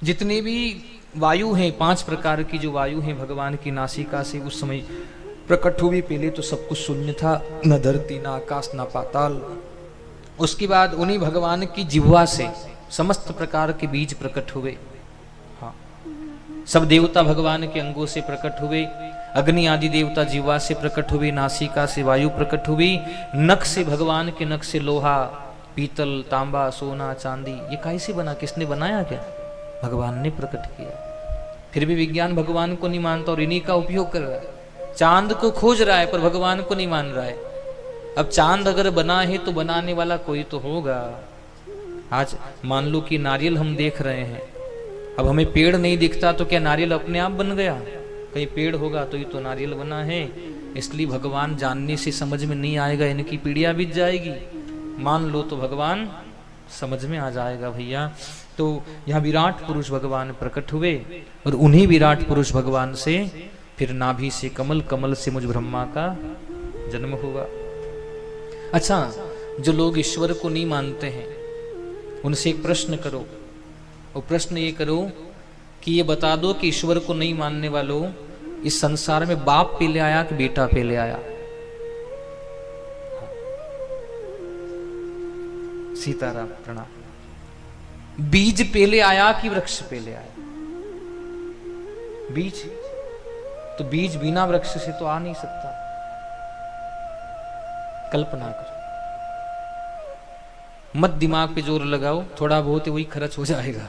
जितने भी वायु हैं, 5 प्रकार की जो वायु हैं भगवान की नासिका से उस समय प्रकट हुई। पहले तो सब कुछ शून्य था, न धरती न आकाश न पाताल। उसके बाद उन्हीं भगवान की जिह्वा से समस्त प्रकार के बीज प्रकट हुए। हाँ, सब देवता भगवान के अंगों से प्रकट हुए। अग्नि आदि देवता जिह्वा से प्रकट हुए, नासिका से वायु प्रकट हुई, नख से भगवान के नख से लोहा, पीतल, तांबा, सोना, चांदी। ये कैसे बना, किसने बनाया? क्या भगवान ने प्रकट किया। फिर भी विज्ञान भगवान को नहीं मानता और इन्हीं का उपयोग कर रहा है। चांद को खोज रहा है पर भगवान को नहीं मान रहा है। अब चांद अगर बना है तो बनाने वाला कोई तो होगा। आज मान लो कि नारियल हम देख रहे हैं, अब हमें पेड़ नहीं दिखता तो क्या नारियल अपने आप बन गया? कहीं पेड़ होगा तो ही तो नारियल बना है। इसलिए भगवान जानने से समझ में नहीं आएगा, इनकी पीढ़ियां बीत जाएगी। मान लो तो भगवान समझ में आ जाएगा भैया। तो यहाँ विराट पुरुष भगवान प्रकट हुए और उन्हीं विराट पुरुष भगवान से फिर नाभि से कमल, कमल से मुझ ब्रह्मा का जन्म हुआ। अच्छा, जो लोग ईश्वर को नहीं मानते हैं उनसे एक प्रश्न करो, और प्रश्न ये करो कि ये बता दो कि ईश्वर को नहीं मानने वालों, इस संसार में बाप पहले आया कि बेटा पहले आया? सीताराम प्रणाम। बीज पहले आया कि वृक्ष पहले आया? बीज तो बीज बिना वृक्ष से तो आ नहीं सकता। कल्पना करो, मत दिमाग पे जोर लगाओ, थोड़ा बहुत वही खर्च हो जाएगा,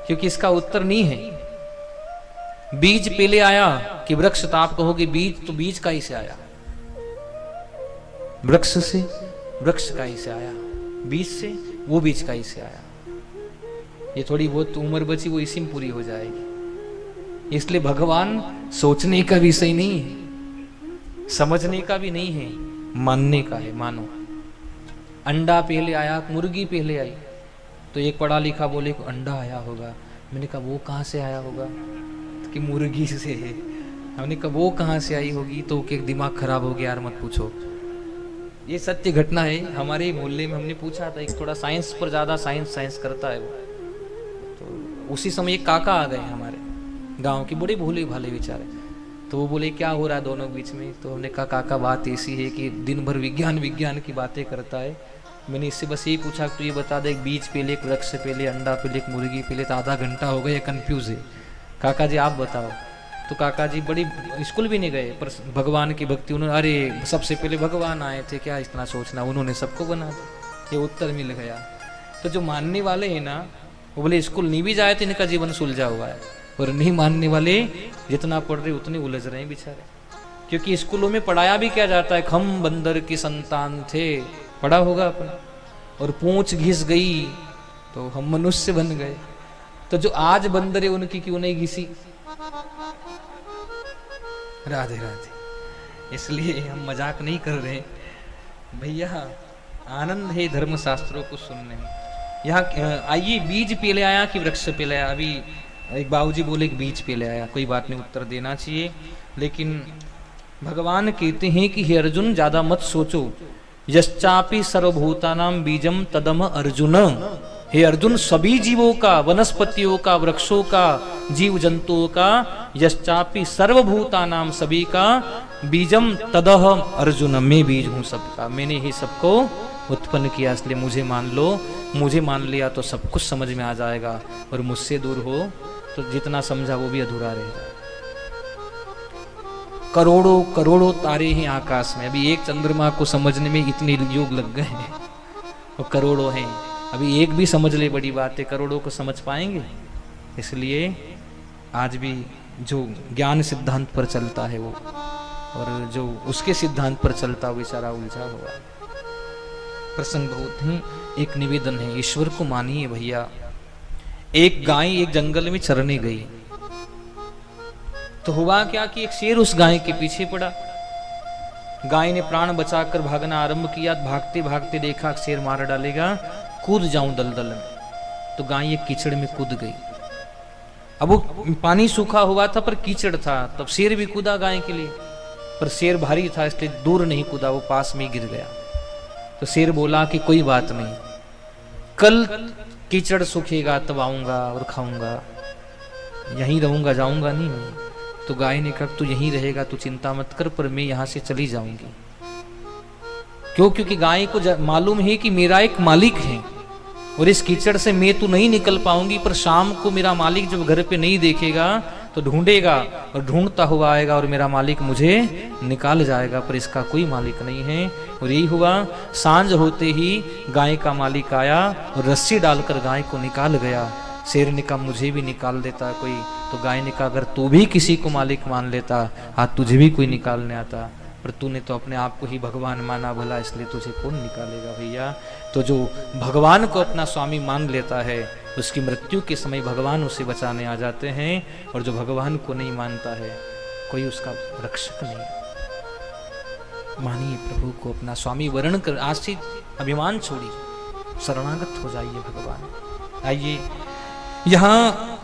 क्योंकि इसका उत्तर नहीं है। बीज पहले आया कि वृक्ष? तो आप कहोगे बीज, तो बीज का ही से आया, वृक्ष से वृक्ष का ही से आया, बीज से वो बीज का ही से आया। ये थोड़ी बहुत उम्र बची वो इसी में पूरी हो जाएगी। इसलिए भगवान सोचने का विषय नहीं है, समझने का भी नहीं है, मानने का है। मानो अंडा पहले आया, मुर्गी पहले आई, तो एक पढ़ा लिखा बोले को अंडा आया होगा। मैंने कहा वो कहाँ से आया होगा? कि मुर्गी से है। हमने कहा वो कहाँ से आई होगी? तो कि दिमाग खराब हो गया यार, मत पूछो। ये सत्य घटना है। हमारे मोहल्ले में हमने पूछा था, एक थोड़ा साइंस पर ज्यादा साइंस करता है वो, तो उसी समय एक काका आ गए हमारे गांव के, बड़े भोले भाले बेचारे। तो वो बोले क्या हो रहा है दोनों के बीच में? तो हमने कहा काका बात ऐसी है कि दिन भर विज्ञान की बातें करता है। मैंने इससे बस यही पूछा कि तू ये बता दे, एक बीज पहले, एक वृक्ष से पहले, अंडा पहले, एक मुर्गी पहले? तो आधा घंटा हो गया, कंफ्यूज है। काका जी आप बताओ। तो काका जी बड़ी स्कूल भी नहीं गए पर भगवान की भक्ति उन्होंने, अरे सबसे पहले भगवान आए थे, क्या इतना सोचना, उन्होंने सबको बना दिया। ये उत्तर मिल गया। तो जो मानने वाले हैं ना, वो बोले स्कूल नहीं भी जाए तो इनका जीवन सुलझा हुआ है, और नहीं मानने वाले जितना पढ़ रहे उतने उलझ रहे हैं बेचारे। क्योंकि स्कूलों में पढ़ाया भी क्या जाता है, खम बंदर की संतान थे, पढ़ा होगा अपना, और पूंछ घिस गई तो हम मनुष्य बन गए। तो जो आज बंदर है उनकी क्यों नहीं घिसी? राधे राधे। इसलिए हम मजाक नहीं कर रहे भैया, आनंद है धर्म शास्त्रों को सुनने में। यहाँ आइए, बीज पहले आया कि वृक्ष पहले आया? अभी एक बाबूजी बोले कि बीज पहले आया, कोई बात नहीं, उत्तर देना चाहिए। लेकिन भगवान कहते हैं कि हे अर्जुन ज्यादा मत सोचो, यश्चापि सर्वभूतानां बीजम तदम अर्जुन। हे अर्जुन, सभी जीवों का, वनस्पतियों का, वृक्षों का, जीव जंतुओं का, यश्चापि सर्वभूतानां सभी का, बीजम तदह अर्जुन, मैं बीज हूं सबका, मैंने ही सबको उत्पन्न किया। इसलिए मुझे मान लो, मुझे मान लिया तो सब कुछ समझ में आ जाएगा, और मुझसे दूर हो तो जितना समझा वो भी अधूरा रहेगा। करोड़ों करोड़ों तारे हैं आकाश में, अभी एक चंद्रमा को समझने में इतने युग लग गए हैं, और करोड़ों हैं, अभी एक भी समझ ले बड़ी बात है, करोड़ों को समझ पाएंगे? इसलिए आज भी जो ज्ञान सिद्धांत पर चलता है वो, और जो उसके सिद्धांत पर चलता वो बेचारा उलझा हुआ। प्रसंग बहुत ही, एक निवेदन है, ईश्वर को मानिए भैया। एक गाय एक जंगल में चरने गई, तो हुआ क्या कि एक शेर उस गाय के पीछे पड़ा। गाय ने प्राण बचाकर भागना आरंभ किया, भागते भागते देखा शेर मार डालेगा, कूद जाऊं दलदल में। तो गाय एक कीचड़ में कूद गई। अब वो पानी सूखा हुआ था पर कीचड़ था, तब शेर भी कूदा गाय के लिए, पर शेर भारी था इसलिए दूर नहीं कूदा, वो पास में गिर गया। तो शेर बोला कि कोई बात नहीं, कल कीचड़ सूखेगा तब आऊंगा और खाऊंगा, यहीं रहूंगा, जाऊंगा नहीं मैं। तो गाय ने कहा तू यहीं रहेगा, तू चिंता मत कर, पर मैं यहां से चली जाऊंगी। क्यों? क्योंकि गाय को मालूम है कि मेरा एक मालिक है और इस कीचड़ से मैं तो नहीं निकल पाऊंगी, पर शाम को मेरा मालिक जब घर पे नहीं देखेगा तो ढूंढेगा और ढूंढता हुआ आएगा और मेरा मालिक मुझे निकाल जाएगा, पर इसका कोई मालिक नहीं है। और यही हुआ, सांझ होते ही गाय का मालिक आया और रस्सी डालकर गाय को निकाल गया। शेर ने कहा मुझे भी निकाल देता कोई, तो गाय ने कहा अगर तू भी किसी को मालिक मान लेता, आज तुझे भी कोई निकालने आता, पर तूने तो अपने आप को ही भगवान माना भला, इसलिए तुझे कौन निकालेगा भैया। तो जो भगवान को अपना स्वामी मान लेता है, उसकी मृत्यु के समय भगवान उसे बचाने आ जाते हैं, और जो भगवान को नहीं मानता है, कोई उसका रक्षक नहीं। मानिए प्रभु को अपना स्वामी, वर्ण कर आज से अभिमान छोड़िए, शरणागत हो जाइए भगवान। आइए यहाँ